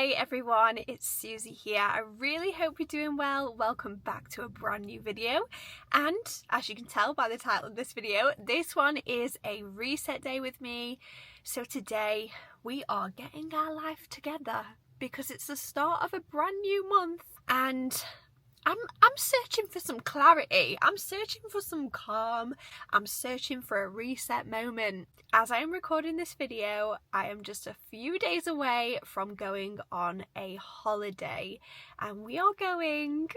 Hey everyone, it's Susie here. I really hope you're doing well. Welcome back to a brand new video. And as you can tell by the title of this video, this one is a reset day with me. So today we are getting our life together because it's the start of a brand new month and I'm searching for some clarity. I'm searching for some calm. I'm searching for a reset moment. As I am recording this video, I am just a few days away from going on a holiday, and we are going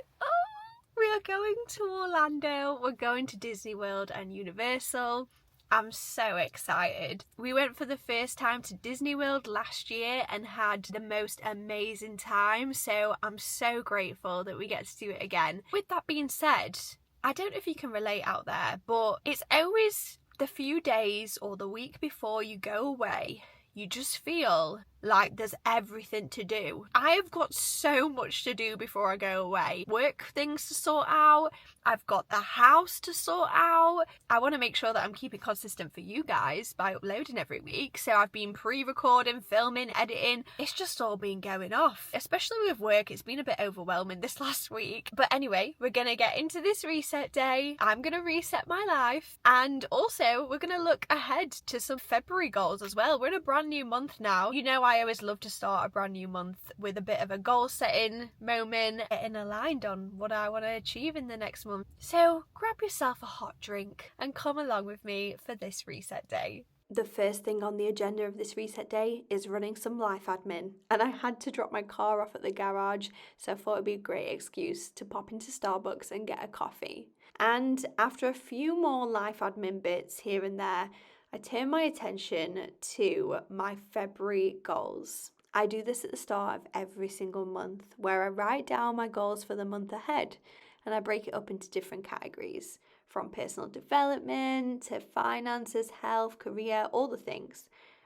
to Orlando. We're going to Disney World and Universal. I'm so excited. We went for the first time to Disney World last year and had the most amazing time, so I'm so grateful that we get to do it again. With that being said, I don't know if you can relate out there, but it's always the few days or the week before you go away, you just feel like there's everything to do. I have got so much to do before I go away. Work things to sort out. I've got the house to sort out. I want to make sure that I'm keeping consistent for you guys by uploading every week. So I've been pre-recording, filming, editing. It's just all been going off. Especially with work, it's been a bit overwhelming this last week. But anyway, we're going to get into this reset day. I'm going to reset my life. And also, we're going to look ahead to some February goals as well. We're in a brand new month now. You know, I always love to start a brand new month with a bit of a goal setting moment, getting aligned on what I want to achieve in the next month. So grab yourself a hot drink and come along with me for this reset day. The first thing on the agenda of this reset day is running some life admin, and I had to drop my car off at the garage, so I thought it'd be a great excuse to pop into Starbucks and get a coffee. And after a few more life admin bits here and there, I turn my attention to my February goals. I do this at the start of every single month where I write down my goals for the month ahead and I break it up into different categories, from personal development to finances, health, career, all the things.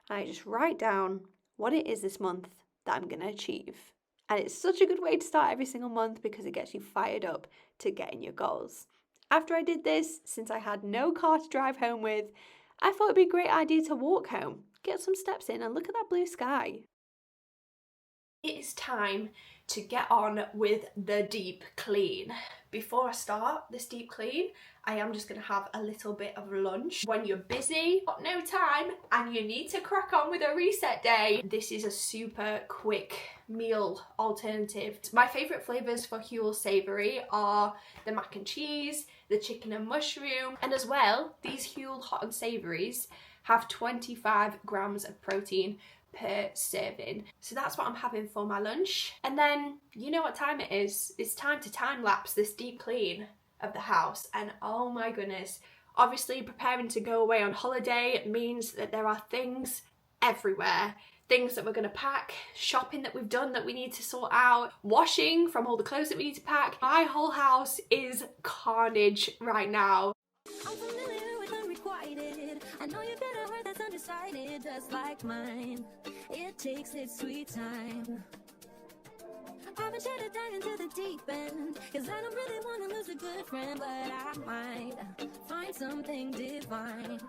And I just write down what it is this month that I'm going to achieve. And it's such a good way to start every single month because it gets you fired up to getting your goals. After I did this, since I had no car to drive home with, I thought it'd be a great idea to walk home, get some steps in and look at that blue sky. It is time to get on with the deep clean. Before I start this deep clean, I am just going to have a little bit of lunch. When you're busy, got no time, and you need to crack on with a reset day, this is a super quick meal alternative. My favourite flavours for Huel Savoury are the mac and cheese, the chicken and mushroom, and as well, these Huel Hot Savouries have 25 grams of protein per serving. So that's what I'm having for my lunch. And then you know what time it is. It's time to time lapse this deep clean of the house. And oh my goodness, obviously preparing to go away on holiday means that there are things everywhere. Things that we're going to pack, shopping that we've done that we need to sort out, washing from all the clothes that we need to pack. My whole house is carnage right now. I'm familiar with unrequited. I know you've been a heart that's undecided, just like mine. It takes its sweet time. I've been trying to dive into the deep end, cause I don't really want to lose a good friend, but I might find something divine.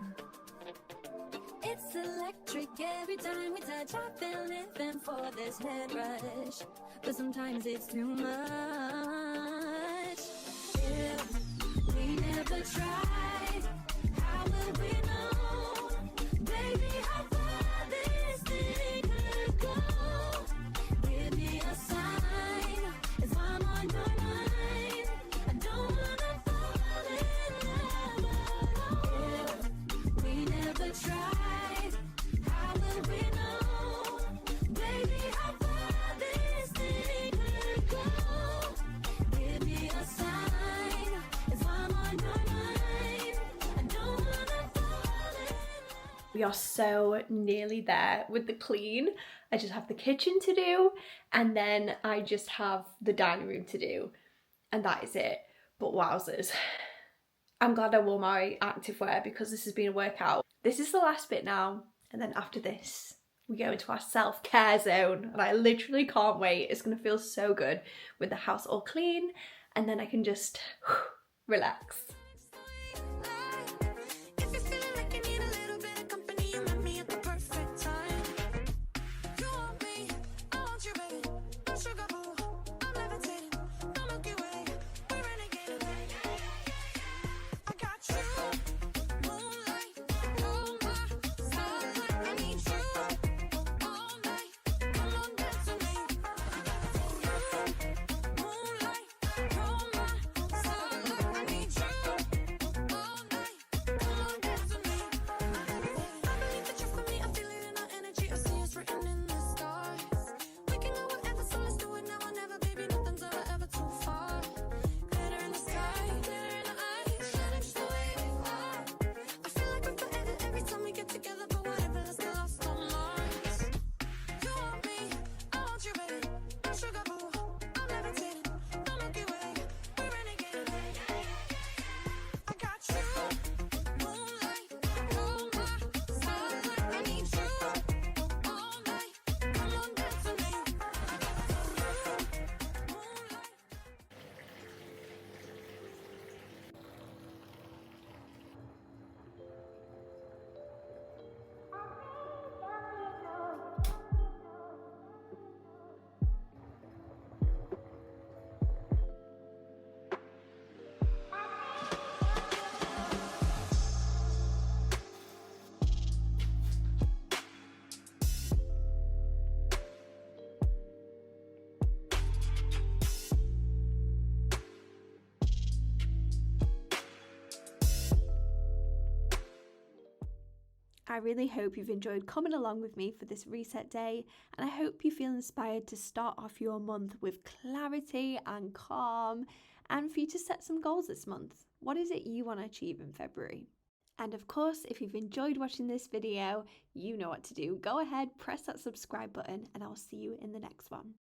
It's electric every time we touch. I've been living for this head rush, but sometimes it's too much. If we never tried, how will we know? Baby, how far this thing could go? Give me a sign, if I'm on your mind. I don't wanna fall in love alone. If we never tried, how will we know? Baby, how far this thing could go? Give me a sign, if I'm on your mind. I don't wanna fall in love. We are so nearly there with the clean. I just have the kitchen to do, and then I just have the dining room to do, and that is it. But wowzers. I'm glad I wore my activewear because this has been a workout. This is the last bit now, and then after this, we go into our self-care zone, and I literally can't wait. It's gonna feel so good with the house all clean, and then I can just relax. If you're feeling like you need a little bit of company, you met me at the perfect time. You want me, I want you, baby. I really hope you've enjoyed coming along with me for this reset day, and I hope you feel inspired to start off your month with clarity and calm, and for you to set some goals this month. What is it you want to achieve in February? And of course, if you've enjoyed watching this video, you know what to do. Go ahead, press that subscribe button, and I'll see you in the next one.